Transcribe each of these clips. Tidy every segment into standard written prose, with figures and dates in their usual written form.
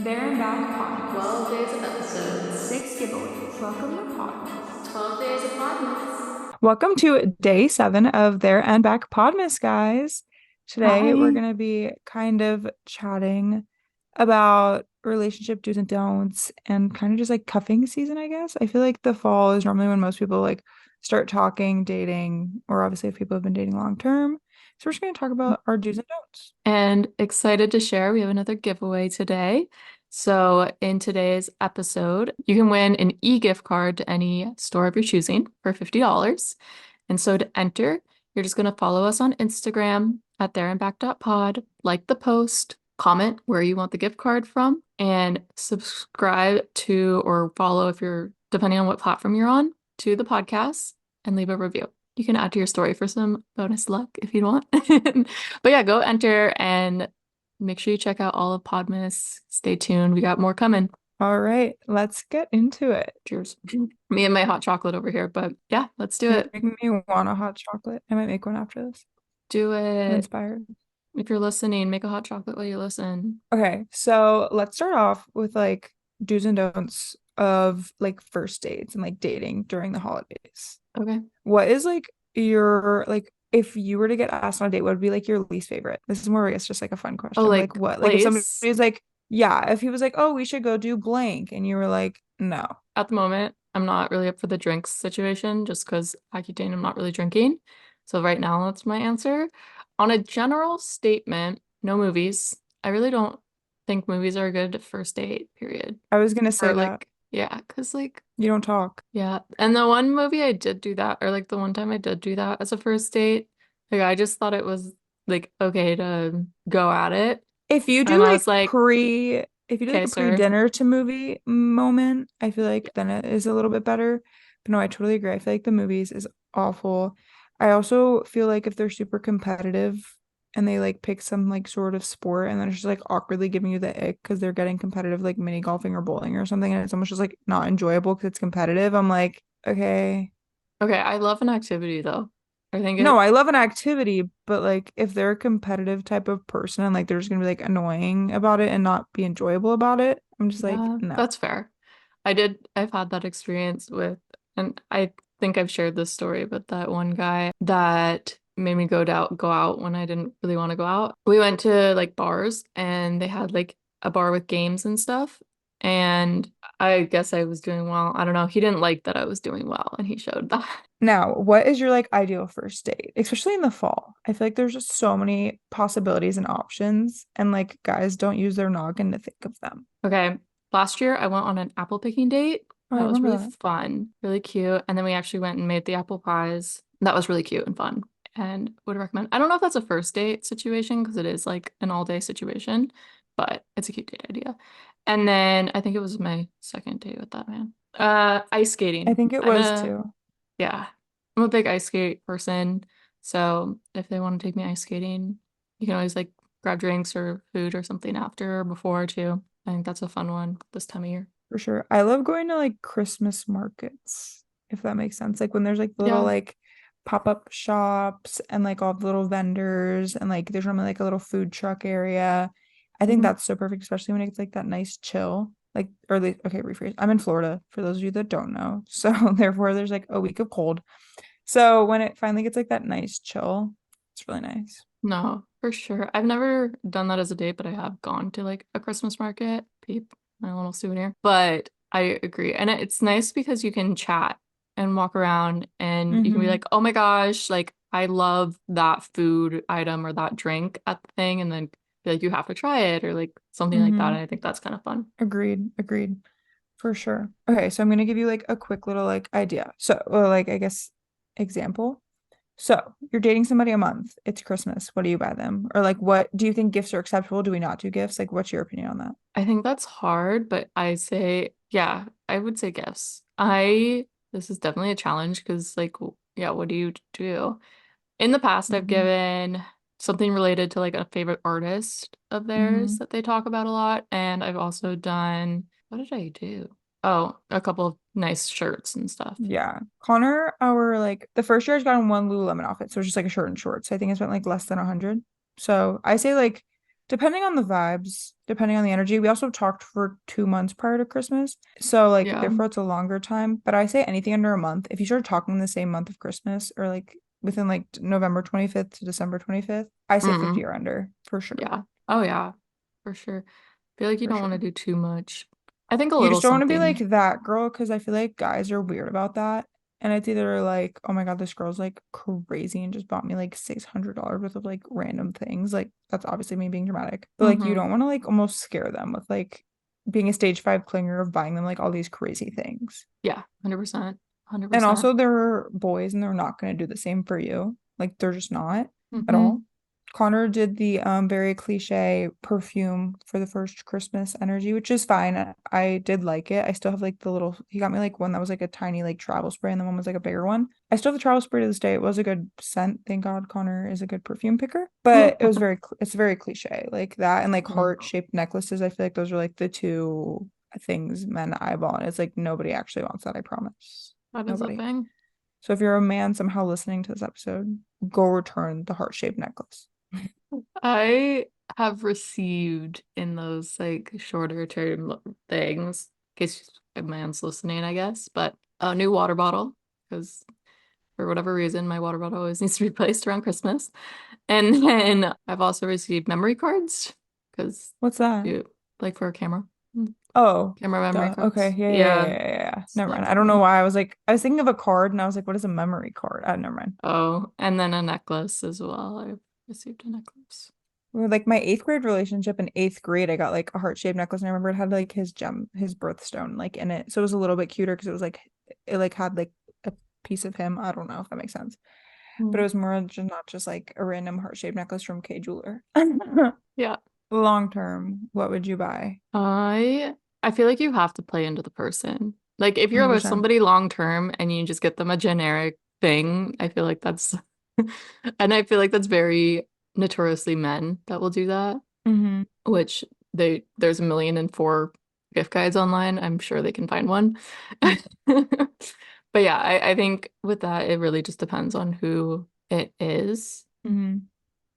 There and back Podmas. 12 days of episodes. 6 giveaways. Welcome to Podmas. 12 days of Podmas. Welcome to day 7 of There and Back Podmas, guys. Today we're Hi. going to be kind of chatting about relationship do's and don'ts and kind of just like cuffing season, I guess. I feel like the fall is normally when most people like start talking, dating, or obviously if people have been dating long term. So we're just going to talk about our do's and don'ts. And excited to share, we have another giveaway today. So in today's episode, you can win an e-gift card to any store of your choosing for $50. And so to enter, you're just going to follow us on Instagram at thereandback.pod, like the post, comment where you want the gift card from, and subscribe to or follow if you're, depending on what platform you're on, to the podcast and leave a review. You can add to your story for some bonus luck if you want. But yeah, go enter and make sure you check out all of Podmas. Stay tuned. We got more coming. All right, let's get into it. Cheers. Me and my hot chocolate over here, but yeah, let's do You're it. making me want a hot chocolate. I might make one after this. Do I'm it. inspired. If you're listening, make a hot chocolate while you listen. Okay, so let's start off with like do's and don'ts of like first dates and like dating during the holidays. Okay. What is like your like if you were to get asked on a date, what would be like your least favorite? This is more, I guess, just like a fun question. Oh, like what? Like if place? somebody's like, yeah, if he was like, oh, we should go do blank, and you were like, no. At the moment, I'm not really up for the drinks situation just because Accutane, I'm not really drinking. So right now, that's my answer. On a general statement, no movies. I really don't think movies are a good first date, period. I was gonna say Or that. like, yeah, because like, You don't talk. yeah. And the one movie I did do that, or like the one time I did do that as a first date, like I just thought it was like okay to go at it. If you do And I like was like, if you do like okay, a sir. pre-dinner to movie moment, I feel like then it is a little bit better. But no, I totally agree. I feel like the movies is awful. I also feel like if they're super competitive and they like pick some like sort of sport and then it's just like awkwardly giving you the ick because they're getting competitive like mini golfing or bowling or something and it's almost just like not enjoyable because it's competitive. I'm like, okay. Okay, I love an activity though. I think No, it, I love an activity, but like if they're a competitive type of person and like they're just gonna be like annoying about it and not be enjoyable about it, I'm just like, yeah, no. that's fair. I've had that experience with, and I think I've shared this story, but that one guy that made me go out when I didn't really want to go out. We went to like bars and they had like a bar with games and stuff. And I guess I was doing well. I don't know. He didn't like that I was doing well, and he showed that. Now, what is your like ideal first date, especially in the fall? I feel like there's just so many possibilities and options, and like guys don't use their noggin to think of them. Okay. Last year I went on an apple picking date. Oh, I That was remember really that. fun, really cute. And then we actually went and made the apple pies. That was really cute and fun and would recommend. I don't know if that's a first date situation because it is like an all day situation, but it's a cute date idea. And then I think it was my second date with that man. Ice I skating. think it was too. Yeah, I'm a big ice skate person. So if they want to take me ice skating, you can always like grab drinks or food or something after or before too. I think that's a fun one this time of year. For sure. I love going to like Christmas markets, if that makes sense. Like when there's like little Yeah. like pop-up shops and like all the little vendors and like there's normally like a little food truck area. I think Mhm. that's so perfect, especially when it's like that nice chill. Like or like okay, rephrase. I'm in Florida for those of you that don't know. So therefore there's like a week of cold. So when it finally gets like that nice chill, it's really nice. No, for sure. I've never done that as a date, but I have gone to like a Christmas market, peep, my little souvenir. But I agree. And it's nice because you can chat and walk around and you can be Mm-hmm. like, oh my gosh, like I love that food item or that drink at the thing. And then be like, you have to try it or like something like that. Mm-hmm. And I think that's kind of fun. Agreed. Agreed. For sure. Okay, so I'm gonna give you like a quick little like idea. So, or like I guess example. So, you're dating somebody a month. It's Christmas. What do you buy them? Or like what do you think gifts are acceptable? Do we not do gifts? Like what's your opinion on that? I think that's hard, but I say, yeah, I would say gifts. This is definitely a challenge because, like, yeah, what do you do? In the past, I've Mm-hmm. given something related to like a favorite artist of Mm-hmm. theirs that they talk about a lot. And I've also done, what did I do? Oh, a couple of nice shirts and stuff. Yeah. Connor, our like the first year I got in one Lululemon outfit. So it's just like a shirt and shorts. I think I spent like less than 100. So I say like depending on the vibes, depending on the energy. We also talked for 2 months prior to Christmas. So like Yeah. therefore it's a longer time. But I say anything under a month. If you start talking the same month of Christmas or like within like November 25th to December 25th, I say 50 Mm, or under for sure. yeah. Oh yeah, for sure. Feel like you For don't want to sure. do too much. I think a You little just don't want to be like something. that girl because I feel like guys are weird about that. And it's either like, oh my God, this girl's like crazy and just bought me like $600 worth of like random things. Like, that's obviously me being dramatic. But like, you Mm-hmm. don't want to like almost scare them with like being a stage 5 clinger of buying them like all these crazy things. Yeah, 100%. And 100%. also, they're boys and they're not going to do the same for you. Like, they're just not at Mm-hmm. all. Connor did the very cliche perfume for the first Christmas energy, which is fine. I did like it. I still have like the little, he got me like one that was like a tiny like travel spray and the one was like a bigger one. I still have the travel spray to this day. It was a good scent. Thank God Connor is a good perfume picker. But it was it's very cliche like that and like Mm, heart-shaped necklaces. I feel like those are like the two things men eyeball. And it's like nobody actually wants that, I promise. that is a Nobody. thing. So if you're a man somehow listening to this episode, go return the heart-shaped necklace. I have received in those like shorter term things, in case a man's listening, I guess, but a new water bottle because for whatever reason my water bottle always needs to be replaced around Christmas. And then I've also received memory cards because What's that? you like for a camera. Oh, Camera memory duh. Okay. cards. Yeah, yeah, yeah, Yeah. yeah, yeah, yeah. Never mind. So I don't know why. I was thinking of a card and I was like, what is a memory card? Never mind. oh, and then a necklace as well. I've received a necklace. Well, like my eighth grade relationship in eighth grade, I got like a heart-shaped necklace and I remember it had like his birthstone like in it. So it was a little bit cuter because it was like it like had like a piece of him. I don't know if that makes sense. But it Mm. was more just not just like a random heart-shaped necklace from K Jeweler. Yeah. Long term, what would you buy? I feel like you have to play into the person. Like if you're with 100%. somebody long term and you just get them a generic thing, I feel like that's and I feel like that's very notoriously men that will do that, Mm-hmm. which there's 1,000,004 gift guides online. I'm sure they can find one. But yeah, I think with that it really just depends on who it is Mm-hmm.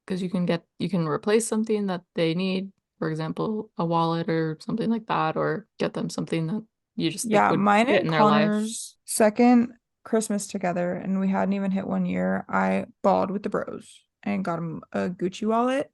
because you can replace something that they need, for example, a wallet or something like that, or get them something that you just think Yeah, would mine fit and in their life. Connor's second Christmas together, and we hadn't even hit 1 year. I balled with the bros and got him a Gucci wallet.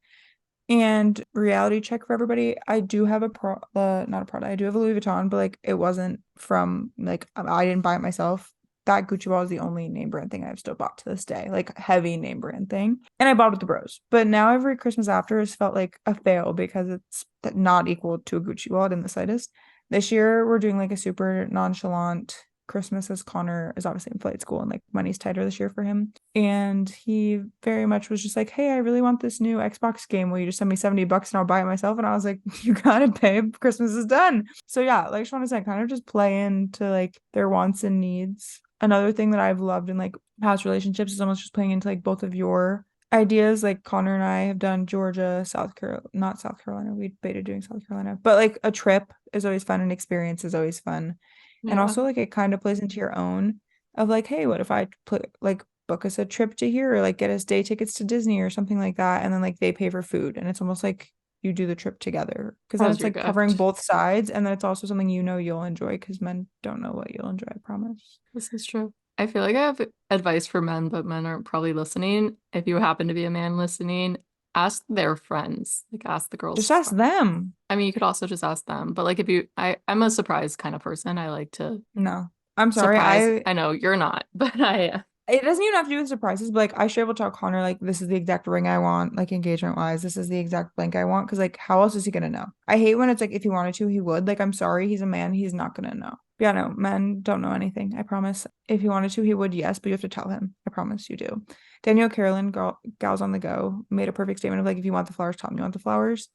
And reality check for everybody, I do have not a Prada, I do have a Louis Vuitton, but like it wasn't from like I didn't buy it myself. That Gucci wallet is the only name brand thing I've still bought to this day, like heavy name brand thing. And I bought with the bros. But now every Christmas after has felt like a fail because it's not equal to a Gucci wallet in the slightest. This year we're doing like a super nonchalant Christmas as Connor is obviously in flight school and like money's tighter this year for him. And he very much was just like, hey, I really want this new Xbox game. Will you just send me $70 and I'll buy it myself? And I was like, you got it, babe. Christmas is done. So yeah, like Shauna said, kind of just play into like their wants and needs. Another thing that I've loved in like past relationships is almost just playing into like both of your ideas. Like Connor and I have done Georgia, South Carolina, not South Carolina. We debated doing South Carolina, but like a trip is always fun. An experience is always fun. And Yeah, also like it kind of plays into your own of like, hey, what if I put like book us a trip to here or like get us day tickets to Disney or something like that, and then like they pay for food and it's almost like you do the trip together because then as it's your like covering gift. both sides and then it's also something you know you'll enjoy because men don't know what you'll enjoy, I promise. This is true. I feel like I have advice for men, but men aren't probably listening. If you happen to be a man listening, ask their friends. Like ask the girls' Just ask friends. them. I mean, you could also just ask them, but like if you I'm a surprise kind of person. I like to No, I'm sorry. surprise. I I know you're not, but I It doesn't even have to do with surprises, but like I should be able to tell Connor, like, this is the exact ring I want, like engagement wise. This is the exact blank I want. Cause like, how else is he gonna know? I hate when it's like, if he wanted to, he would. Like, I'm sorry, he's a man, he's not gonna know. Yeah, no, men don't know anything. I promise. If he wanted to, he would, yes, but you have to tell him. I promise you do. Danielle Carolyn, Gals on the Go, made a perfect statement of like, if you want the flowers, tell him you want the flowers.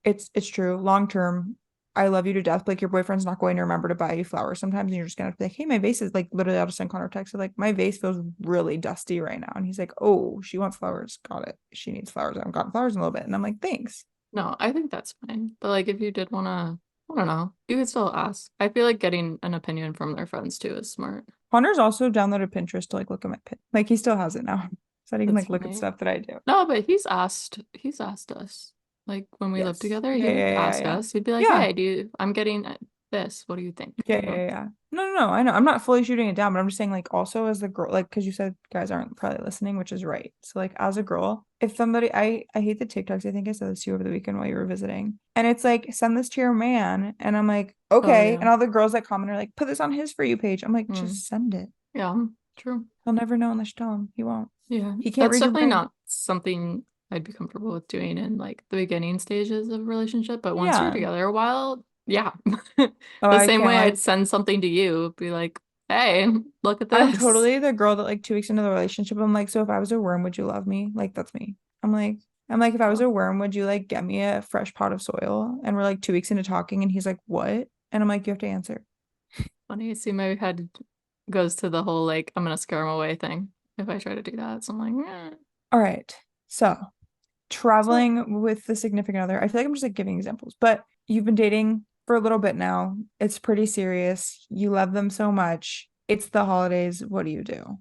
It's true. Long term, I love you to death. But like your boyfriend's not going to remember to buy you flowers sometimes, and you're just gonna be like, hey, my vase is like literally. I'll just send Connor a text of like my vase feels really dusty right now, and he's like, oh, she wants flowers. Got it. She needs flowers. I haven't gotten flowers in a little bit, and I'm like, thanks. no, I think that's fine. But like if you did wanna, I don't know, you could still ask. I feel like getting an opinion from their friends too is smart. Connor's also downloaded Pinterest to like look at my pin. Like he still has it now, so he can That's like look at funny. stuff that I do. No, but he's asked us. Like when we lived Yes. together, Yeah, he would yeah, yeah, ask yeah. us. He'd be like, Yeah. "Hey, I'm getting this. What do you think?" Yeah, You yeah, know? yeah. No, no, no. I know. I'm not fully shooting it down, but I'm just saying, like, also as the girl, like, because you said guys aren't probably listening, which is right. So, like, as a girl, if somebody, I hate the TikToks. I think I said this to you over the weekend while you were visiting, and it's like, send this to your man, and I'm like, Oh okay, yeah. and all the girls that comment are like, put this on his For You page. I'm like, Mm. just send it. Yeah, true. He'll never know unless you tell him. He won't. Yeah, He can't that's read your definitely brain. not something I'd be comfortable with doing in like the beginning stages of a relationship. But once you're Yeah. together a while, yeah. Oh, The I same can't way I'd like. send something to you, be like, "Hey, look at I'm this." totally the girl that like 2 weeks into the relationship, I'm like, so if I was a worm, would you love me? Like that's me. I'm like, if I was Oh, a worm, would you like get me a fresh pot of soil? And we're like 2 weeks into talking, and he's like, what? And I'm like, you have to answer. funny. See, my head goes to the whole like I'm gonna scare him away thing if I try to do that. So I'm like, All right. So So traveling with the significant other, I feel like I'm just like giving examples, but you've been dating for a little bit now. It's pretty serious. You love them so much. It's the holidays. What do you do?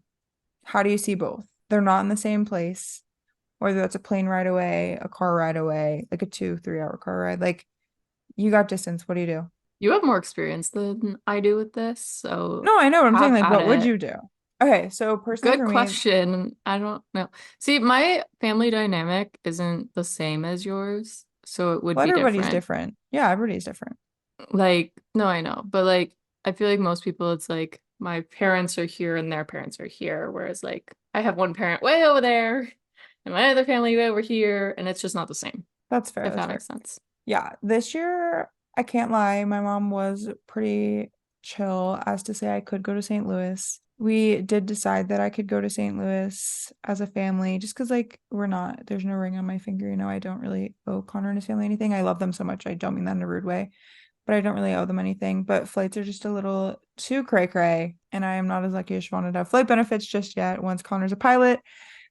How do you see both? They're not in the same place. Whether that's a plane ride away, a car ride away, like a 2, 3 hour car ride. Like you got distance. What do you do? you have more experience than I do with this, so No, I know what I'm saying. have Like, at what would it. you do? Okay, so personally Good for me, question. I don't know. See, my family dynamic isn't the same as yours, so it would well, be everybody's different. different. Yeah, everybody's different. Like, no, I know, but like, I feel like most people, it's like my parents are here and their parents are here, whereas like I have one parent way over there and my other family way over here, and it's just not the same, That's fair. if That's that fair. makes sense. Yeah, this year, I can't lie. My mom was pretty chill as to say I could go to St. Louis. We did decide that I could go to St. Louis as a family just because, like, there's no ring on my finger. I don't really owe Connor and his family anything. I love them so much. I don't mean that in a rude way, but I don't really owe them anything. But flights are just a little too cray cray, and I am not as lucky as Siobhan to have flight benefits just yet. Once Connor's a pilot,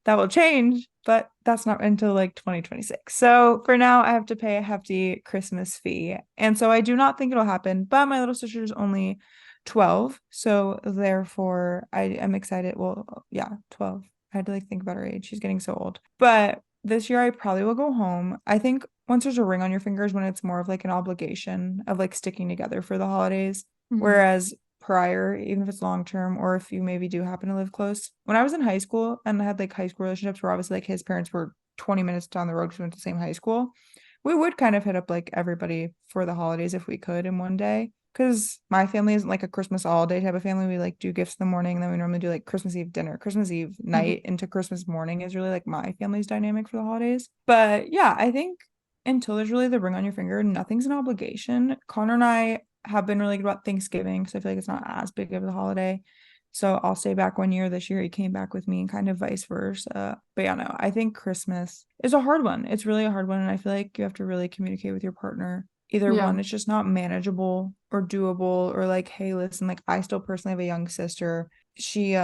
that will change, but that's not until like 2026. So for now, I have to pay a hefty Christmas fee. And so I do not think it'll happen, but my little sister is only 12. So therefore, I am excited. Well, yeah, 12. I had to like think about her age. She's getting so old. But this year, I probably will go home. I think once there's a ring on your fingers, when it's more of like an obligation of like sticking together for the holidays. Mhm. Whereas prior, even if it's long term or if you maybe do happen to live close. When I was in high school and I had like high school relationships where obviously like his parents were 20 minutes down the road because we went to the same high school, we would kind of hit up like everybody for the holidays if we could in one day. Because my family isn't like a Christmas all day type of family. We like do gifts in the morning and then we normally do like Christmas Eve dinner. Christmas Eve Mhm. night into Christmas morning is really like my family's dynamic for the holidays. But yeah, I think until there's really the ring on your finger, nothing's an obligation. Connor and I have been really good about Thanksgiving because I feel like it's not as big of a holiday. So I'll stay back one year. This year he came back with me and kind of vice versa. But yeah, no, I think Christmas is a hard one. It's really a hard one. And I feel like you have to really communicate with your partner. Either Yeah. one, it's just not manageable or doable, or like, hey, listen, like I still personally have a young sister. She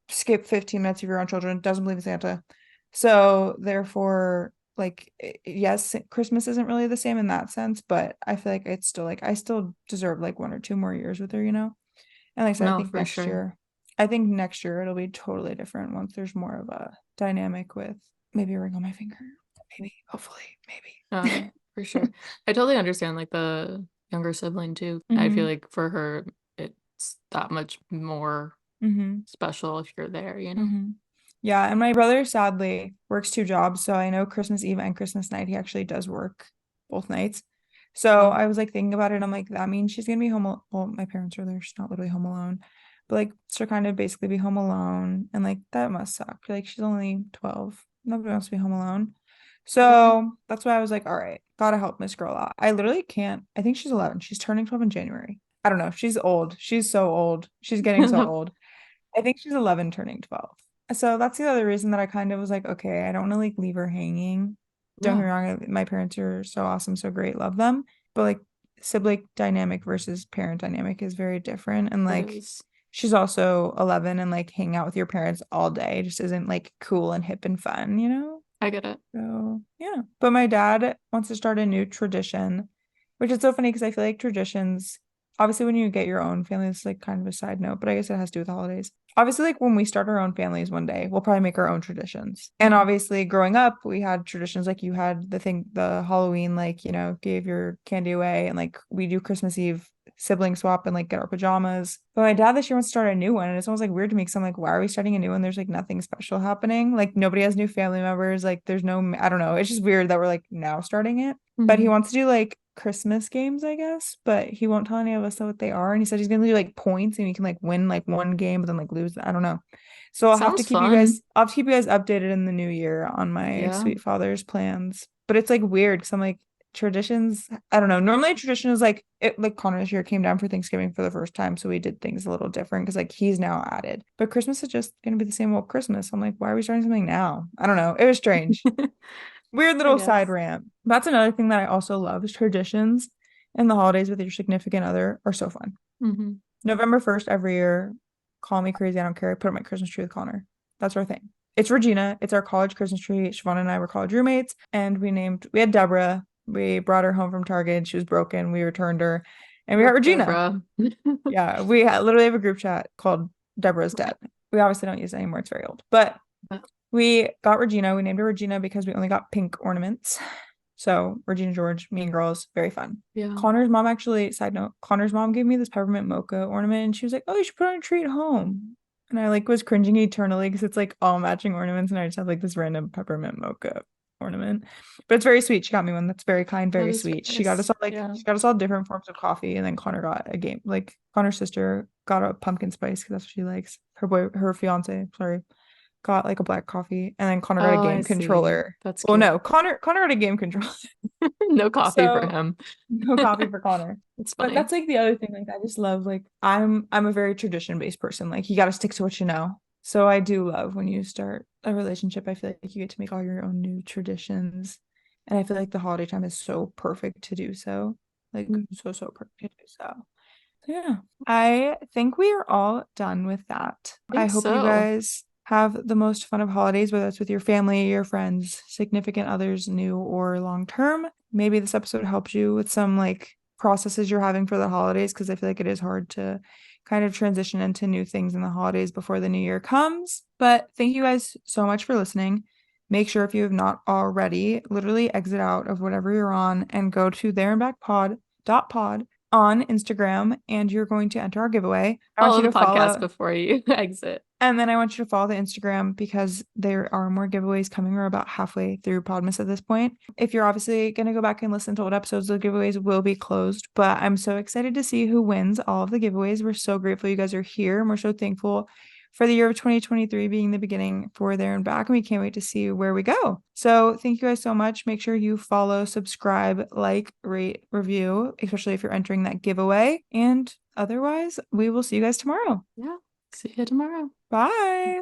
skipped 15 minutes of your own children, doesn't believe in Santa. So therefore, like yes, Christmas isn't really the same in that sense, but I feel like it's still like I still deserve like 1 or 2 more years with her. And like I said, No, for sure. I think next year it'll be totally different once there's more of a dynamic with maybe a ring on my finger. Maybe, hopefully, maybe. For sure. I totally understand like the younger sibling too. I feel Mm-hmm. like for her, it's that much more Mm-hmm. special if you're there, you know? Mm-hmm. Yeah, and my brother sadly works 2 jobs, so I know Christmas Eve and Christmas night he actually does work both nights. So Wow. I was like thinking about it. I'm like, that means she's gonna be home. Well, my parents are there. She's not literally home alone, but like she'll kind of basically be home alone, and like that must suck. Like she's only 12. Nobody wants to be home alone. Yeah. So that's why I was like, all right, gotta help this girl out. I literally can't. I think she's 11. She's turning 12 in January. I don't know. She's old. She's so old. She's getting so old. I think she's 11 turning 12. So that's the other reason that I kind of was like, okay, I don't want to like leave her hanging. Don't get Yeah, me wrong, my parents are so awesome, so great, love them. But like sibling dynamic versus parent dynamic is very different. And it like is. she's also 11 and like hanging out with your parents all day just isn't like cool and hip and fun? I get it. So yeah. But my dad wants to start a new tradition, which is so funny because I feel like traditions, obviously when you get your own family, it's like kind of a side note, but I guess it has to do with the holidays. obviously, like when we start our own families one day, we'll probably make our own traditions. And obviously, growing up, we had traditions like you had the Halloween, like, gave your candy away, and like we do Christmas Eve sibling swap and like get our pajamas. But my dad this year wants to start a new one, and it's almost like weird to me because I'm like, why are we starting a new one? There's like nothing special happening. Like nobody has new family members. Like there's no, I don't know. It's just weird that we're like now starting it. But he wants to do like Christmas games, I guess, but he won't tell any of us what they are. And he said he's gonna do like points and we can like win like one game, but then like lose. I don't know. So I'll have to Sounds keep you fun. guys, I'll have to keep you guys updated in the new year on my Yeah. sweet father's plans. But it's like weird because I'm like, traditions, I don't know. Normally a tradition is like Connor this year came down for Thanksgiving for the first time, so we did things a little different because like he's now added. But Christmas is just gonna be the same old Christmas. I'm like, why are we starting something now? I don't know. It was strange. Weird little side rant. That's another thing that I also love is traditions, and the holidays with your significant other are so fun. November 1st every year, call me crazy, I don't care. I put up my Christmas tree with Connor. That's our thing. It's Regina. It's our college Christmas tree. Siobhan and I were college roommates, and we had Deborah. We brought her home from Target. She was broken. We returned her, and we got Regina. Yeah, we literally have a group chat called Deborah's Dead. We obviously don't use it anymore. It's very old, but we got Regina. We named her Regina because we only got pink ornaments. So Regina George, Mean Girls, very fun. Yeah. Connor's mom actually, side note, Connor's mom gave me this peppermint mocha ornament, and she was like, "Oh, you should put on a tree at home." And I like was cringing eternally because it's like all matching ornaments, and I just have like this random peppermint mocha ornament. But it's very sweet. She got me one that's very kind, very sweet. She got us all she got us all different forms of coffee, and then Connor got a game. Like Connor's sister got a pumpkin spice because that's what she likes. Her fiance, sorry, got like a black coffee, and then Connor got a game controller. That's well, no, Connor got a game controller. No coffee for him. No coffee for Connor. It's funny. But that's like the other thing. Like I just love like I'm a very tradition-based person. Like you got to stick to what you know. So I do love when you start a relationship. I feel like you get to make all your own new traditions, and I feel like the holiday time is so perfect to do so. Like so perfect to do so. Yeah, I think we are all done with that. I hope you guys have the most fun of holidays, whether it's with your family, your friends, significant others, new or long term. Maybe this episode helps you with some like processes you're having for the holidays, because I feel like it is hard to kind of transition into new things in the holidays before the new year comes. But thank you guys so much for listening. Make sure, if you have not already, literally exit out of whatever you're on and go to thereandbackpod.pod on Instagram, and you're going to enter our giveaway. I want you to podcast before you exit. And then I want you to follow the Instagram because there are more giveaways coming. We're about halfway through Podmas at this point. If you're obviously going to go back and listen to old episodes, the giveaways will be closed. But I'm so excited to see who wins all of the giveaways. We're so grateful you guys are here, and we're so thankful for the year of 2023 being the beginning for There and Back, and we can't wait to see where we go. So thank you guys so much. Make sure you follow, subscribe, like, rate, review, especially if you're entering that giveaway. And otherwise, we will see you guys tomorrow. Yeah. See you tomorrow. Bye.